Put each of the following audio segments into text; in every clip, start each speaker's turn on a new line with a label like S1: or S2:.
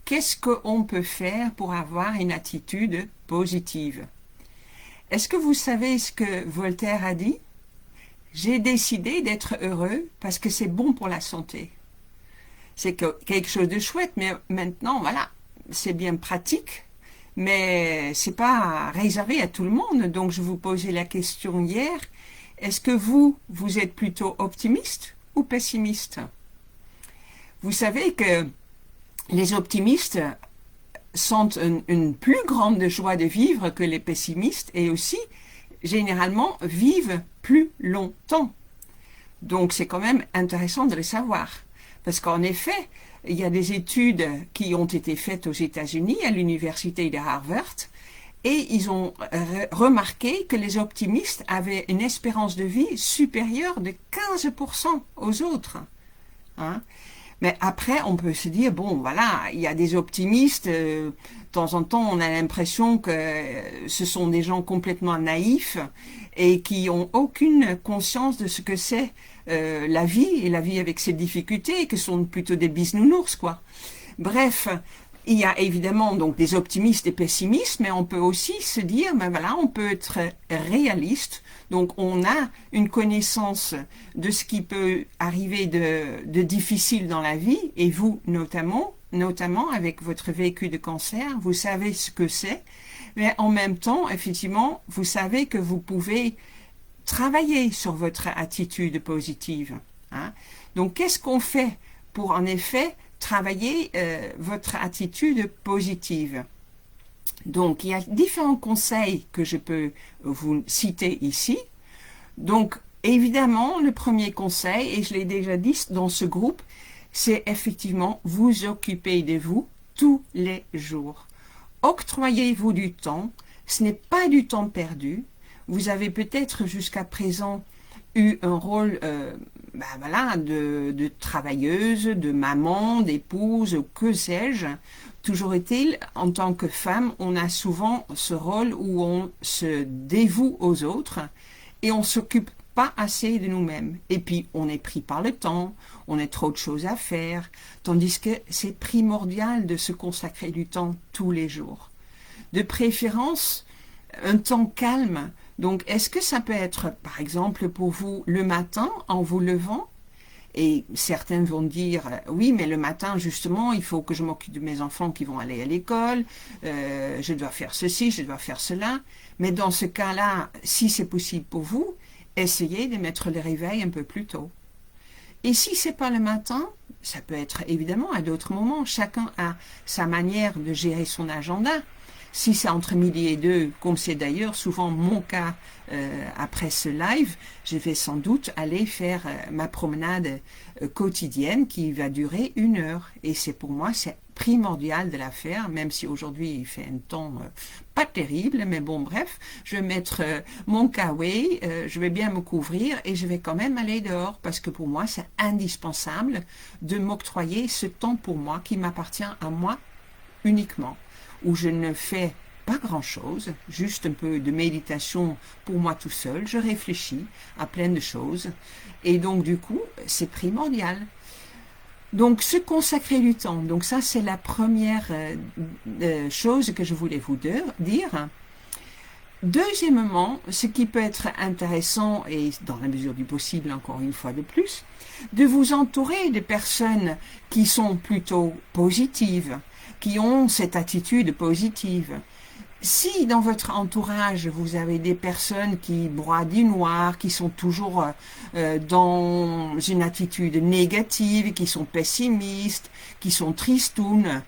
S1: qu'est-ce qu'on peut faire pour avoir une attitude positive? Est-ce que vous savez ce que Voltaire a dit? J'ai décidé d'être heureux parce que c'est bon pour la santé. C'est quelque chose de chouette, mais maintenant, voilà, c'est bien pratique, mais c'est pas réservé à tout le monde. Donc, je vous posais la question hier, est-ce que vous êtes plutôt optimiste ou pessimiste? Vous savez que les optimistes sentent une plus grande joie de vivre que les pessimistes et aussi, généralement, vivent plus longtemps. Donc, c'est quand même intéressant de le savoir. Parce qu'en effet, il y a des études qui ont été faites aux États-Unis, à l'université de Harvard, et ils ont remarqué que les optimistes avaient une espérance de vie supérieure de 15% aux autres. Hein? Mais après, on peut se dire, bon, voilà, il y a des optimistes, de temps en temps, on a l'impression que ce sont des gens complètement naïfs et qui ont aucune conscience de ce que c'est la vie, et la vie avec ses difficultés, et que sont plutôt des bisounours, quoi. Bref, il y a évidemment donc des optimistes et pessimistes, mais on peut aussi se dire, ben voilà, on peut être réaliste. Donc on a une connaissance de ce qui peut arriver de difficile dans la vie, et vous notamment avec votre vécu de cancer, vous savez ce que c'est, mais en même temps, effectivement, vous savez que vous pouvez travailler sur votre attitude positive. Hein? Donc qu'est-ce qu'on fait pour en effet travailler votre attitude positive? Donc, il y a différents conseils que je peux vous citer ici. Donc, évidemment, le premier conseil, et je l'ai déjà dit dans ce groupe, c'est effectivement vous occuper de vous tous les jours. Octroyez-vous du temps. Ce n'est pas du temps perdu. Vous avez peut-être jusqu'à présent eu un rôle voilà, de travailleuse, de maman, d'épouse, que sais-je. Toujours est-il, en tant que femme, on a souvent ce rôle où on se dévoue aux autres et on s'occupe pas assez de nous-mêmes. Et puis, on est pris par le temps, on a trop de choses à faire, tandis que c'est primordial de se consacrer du temps tous les jours. De préférence, un temps calme. Donc, est-ce que ça peut être, par exemple, pour vous, le matin, en vous levant? Et certains vont dire, oui, mais le matin, justement, il faut que je m'occupe de mes enfants qui vont aller à l'école, je dois faire ceci, je dois faire cela. Mais dans ce cas-là, si c'est possible pour vous, essayez de mettre le réveil un peu plus tôt. Et si c'est pas le matin, ça peut être évidemment à d'autres moments. Chacun a sa manière de gérer son agenda. Si c'est entre midi et 2, comme c'est d'ailleurs souvent mon cas après ce live, je vais sans doute aller faire ma promenade quotidienne qui va durer 1 heure. Et c'est pour moi, c'est primordial de la faire, même si aujourd'hui il fait un temps pas terrible, mais bon bref, je vais mettre mon kawaii, je vais bien me couvrir et je vais quand même aller dehors parce que pour moi c'est indispensable de m'octroyer ce temps pour moi qui m'appartient à moi uniquement, où je ne fais pas grand-chose, juste un peu de méditation pour moi tout seul, je réfléchis à plein de choses et donc du coup c'est primordial. Donc, se consacrer du temps. Donc, ça, c'est la première chose que je voulais vous dire. Deuxièmement, ce qui peut être intéressant, et dans la mesure du possible, encore une fois de plus, de vous entourer de personnes qui sont plutôt positives, qui ont cette attitude positive. Si dans votre entourage, vous avez des personnes qui broient du noir, qui sont toujours dans une attitude négative, qui sont pessimistes, qui sont tristounes,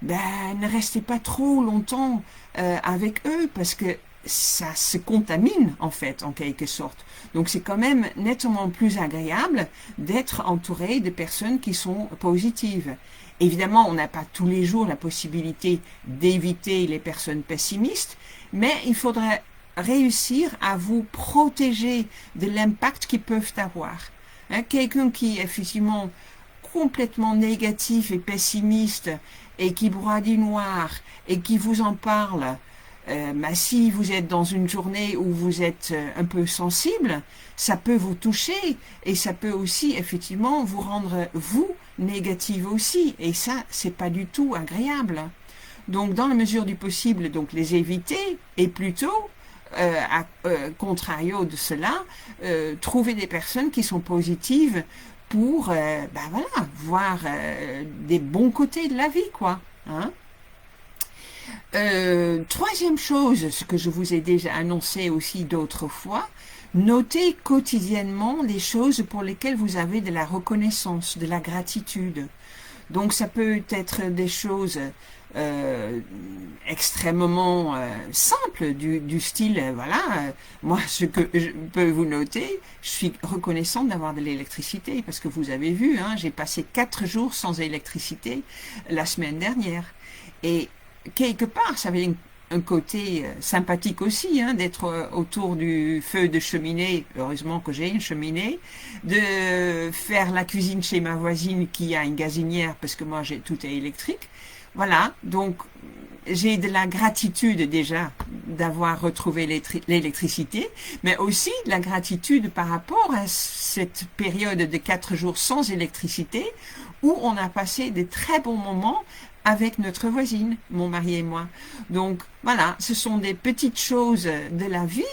S1: ben, ne restez pas trop longtemps avec eux parce que ça se contamine en fait, en quelque sorte. Donc c'est quand même nettement plus agréable d'être entouré de personnes qui sont positives. Évidemment, on n'a pas tous les jours la possibilité d'éviter les personnes pessimistes, mais il faudrait réussir à vous protéger de l'impact qu'ils peuvent avoir. Hein, quelqu'un qui est effectivement complètement négatif et pessimiste et qui broie du noir et qui vous en parle, si vous êtes dans une journée où vous êtes un peu sensible, ça peut vous toucher et ça peut aussi effectivement vous rendre, vous, négatives aussi, et ça, c'est pas du tout agréable. Donc, dans la mesure du possible, donc les éviter, et plutôt, contrario de cela, trouver des personnes qui sont positives pour, ben voilà, voir des bons côtés de la vie, quoi. Hein. Troisième chose, ce que je vous ai déjà annoncé aussi d'autres fois, notez quotidiennement les choses pour lesquelles vous avez de la reconnaissance, de la gratitude. Donc ça peut être des choses extrêmement simples du style, voilà, moi ce que je peux vous noter, je suis reconnaissante d'avoir de l'électricité parce que vous avez vu, hein, j'ai passé 4 jours sans électricité la semaine dernière. Et quelque part, ça avait un côté sympathique aussi, hein, d'être autour du feu de cheminée, heureusement que j'ai une cheminée, de faire la cuisine chez ma voisine qui a une gazinière parce que moi tout est électrique. Voilà, donc j'ai de la gratitude déjà d'avoir retrouvé l'électricité, mais aussi de la gratitude par rapport à cette période de 4 jours sans électricité où on a passé de très bons moments avec notre voisine, mon mari et moi. Donc voilà, ce sont des petites choses de la vie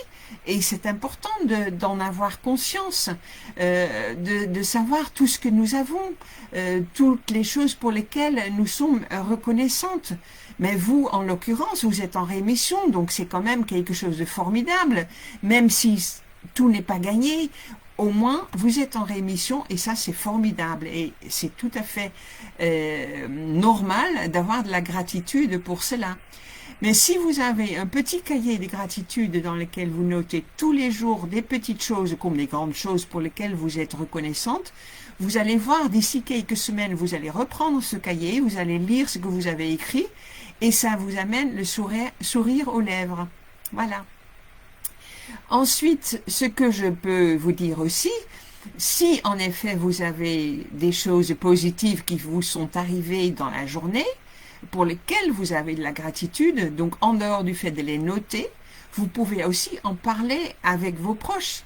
S1: et c'est important d'en avoir conscience, de savoir tout ce que nous avons, toutes les choses pour lesquelles nous sommes reconnaissantes. Mais vous, en l'occurrence, vous êtes en rémission, donc c'est quand même quelque chose de formidable, même si tout n'est pas gagné. Au moins, vous êtes en rémission et ça, c'est formidable. Et c'est tout à fait normal d'avoir de la gratitude pour cela. Mais si vous avez un petit cahier de gratitude dans lequel vous notez tous les jours des petites choses comme des grandes choses pour lesquelles vous êtes reconnaissante, vous allez voir d'ici quelques semaines, vous allez reprendre ce cahier, vous allez lire ce que vous avez écrit et ça vous amène le sourire aux lèvres. Voilà. Ensuite, ce que je peux vous dire aussi, si en effet vous avez des choses positives qui vous sont arrivées dans la journée, pour lesquelles vous avez de la gratitude, donc en dehors du fait de les noter, vous pouvez aussi en parler avec vos proches,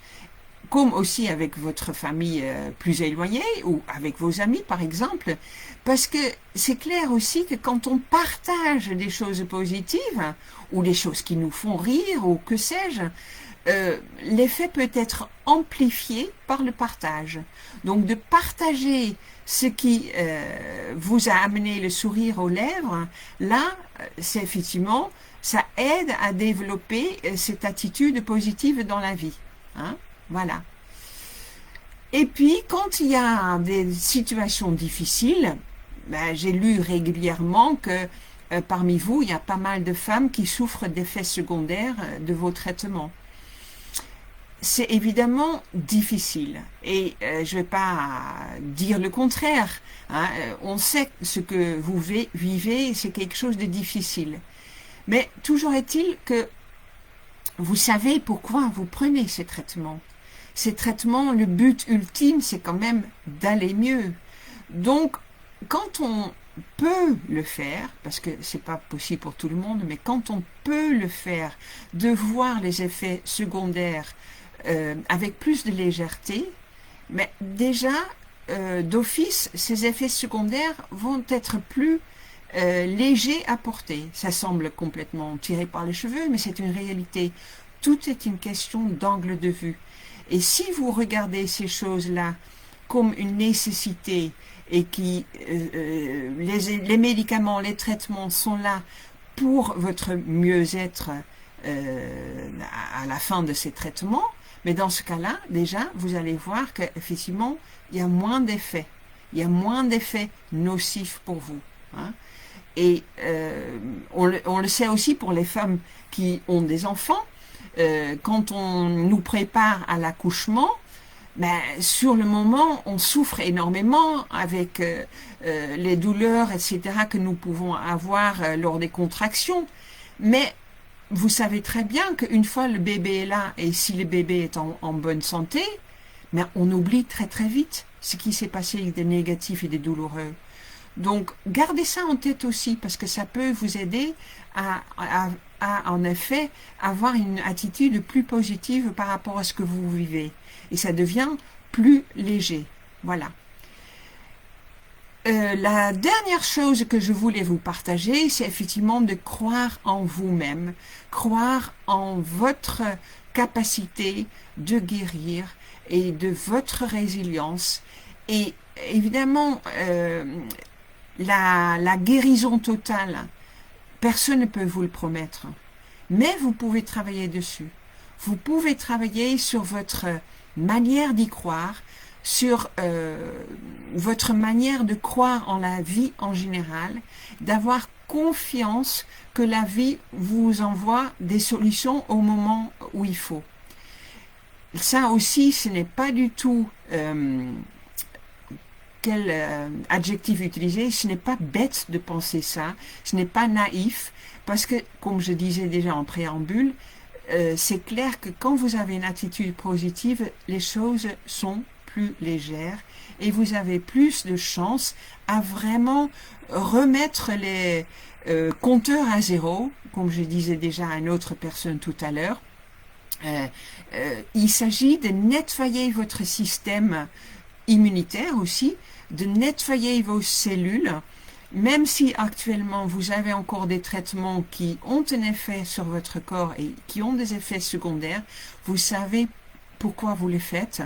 S1: comme aussi avec votre famille plus éloignée ou avec vos amis par exemple, parce que c'est clair aussi que quand on partage des choses positives ou des choses qui nous font rire ou que sais-je, l'effet peut être amplifié par le partage. Donc de partager ce qui vous a amené le sourire aux lèvres, là, c'est effectivement, ça aide à développer cette attitude positive dans la vie. Hein? Voilà. Et puis, quand il y a des situations difficiles, ben, j'ai lu régulièrement que parmi vous, il y a pas mal de femmes qui souffrent d'effets secondaires de vos traitements. C'est évidemment difficile et je ne vais pas dire le contraire. Hein. On sait ce que vous vivez, c'est quelque chose de difficile. Mais toujours est-il que vous savez pourquoi vous prenez ces traitements. Ces traitements, le but ultime, c'est quand même d'aller mieux. Donc, quand on peut le faire, parce que c'est pas possible pour tout le monde, mais quand on peut le faire, de voir les effets secondaires avec plus de légèreté, mais déjà, d'office, ces effets secondaires vont être plus légers à porter. Ça semble complètement tiré par les cheveux, mais c'est une réalité. Tout est une question d'angle de vue. Et si vous regardez ces choses-là comme une nécessité et qui les médicaments, les traitements sont là pour votre mieux-être à la fin de ces traitements, mais dans ce cas-là, déjà, vous allez voir qu'effectivement, il y a moins d'effets. Il y a moins d'effets nocifs pour vous. Hein. Et on le sait aussi pour les femmes qui ont des enfants. Quand on nous prépare à l'accouchement, ben, sur le moment, on souffre énormément avec les douleurs, etc., que nous pouvons avoir lors des contractions. Mais vous savez très bien qu'une fois le bébé est là, et si le bébé est en bonne santé, mais on oublie très très vite ce qui s'est passé des négatifs et des douloureux. Donc, gardez ça en tête aussi, parce que ça peut vous aider à en effet, avoir une attitude plus positive par rapport à ce que vous vivez. Et ça devient plus léger. Voilà. La dernière chose que je voulais vous partager, c'est effectivement de croire en vous-même, croire en votre capacité de guérir et de votre résilience. Et évidemment, la guérison totale, personne ne peut vous le promettre, mais vous pouvez travailler dessus. Vous pouvez travailler sur votre manière d'y croire, sur votre manière de croire en la vie en général, d'avoir confiance que la vie vous envoie des solutions au moment où il faut. Ça aussi, ce n'est pas du tout quel adjectif utiliser, ce n'est pas bête de penser ça, ce n'est pas naïf, parce que, comme je disais déjà en préambule, c'est clair que quand vous avez une attitude positive, les choses sont plus légères et vous avez plus de chances à vraiment remettre les compteurs à zéro, comme je disais déjà à une autre personne tout à l'heure. Il s'agit de nettoyer votre système immunitaire aussi, de nettoyer vos cellules, même si actuellement vous avez encore des traitements qui ont un effet sur votre corps et qui ont des effets secondaires, vous savez pourquoi vous le faites.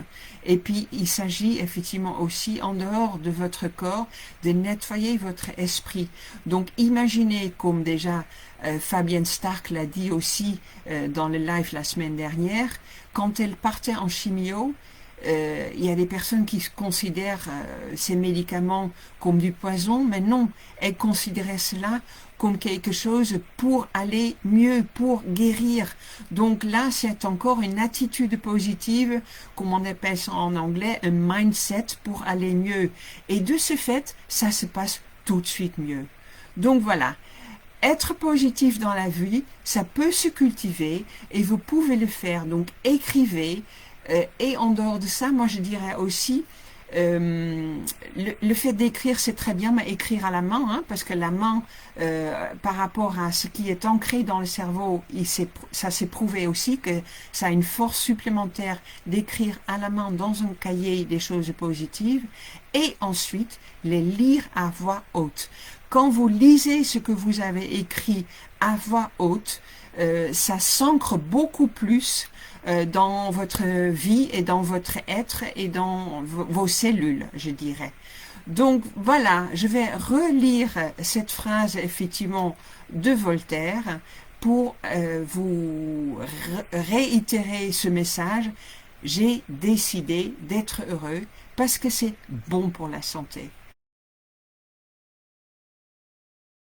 S1: Et puis il s'agit effectivement aussi en dehors de votre corps de nettoyer votre esprit. Donc imaginez, comme déjà Fabienne Stark l'a dit aussi dans le live la semaine dernière, quand elle partait en chimio, il y a des personnes qui considèrent ces médicaments comme du poison, mais non, elles considéraient cela comme quelque chose pour aller mieux, pour guérir. Donc là, c'est encore une attitude positive, comme on appelle ça en anglais, un mindset pour aller mieux. Et de ce fait, ça se passe tout de suite mieux. Donc voilà. Être positif dans la vie, ça peut se cultiver et vous pouvez le faire. Donc écrivez. Et en dehors de ça, moi je dirais aussi, le fait d'écrire c'est très bien, mais écrire à la main, hein, parce que la main, par rapport à ce qui est ancré dans le cerveau, ça s'est prouvé aussi que ça a une force supplémentaire d'écrire à la main dans un cahier des choses positives, et ensuite les lire à voix haute. Quand vous lisez ce que vous avez écrit à voix haute, ça s'ancre beaucoup plus dans votre vie et dans votre être et dans vos cellules, je dirais. Donc voilà, je vais relire cette phrase effectivement de Voltaire pour vous réitérer ce message. J'ai décidé d'être heureux parce que c'est bon pour la santé.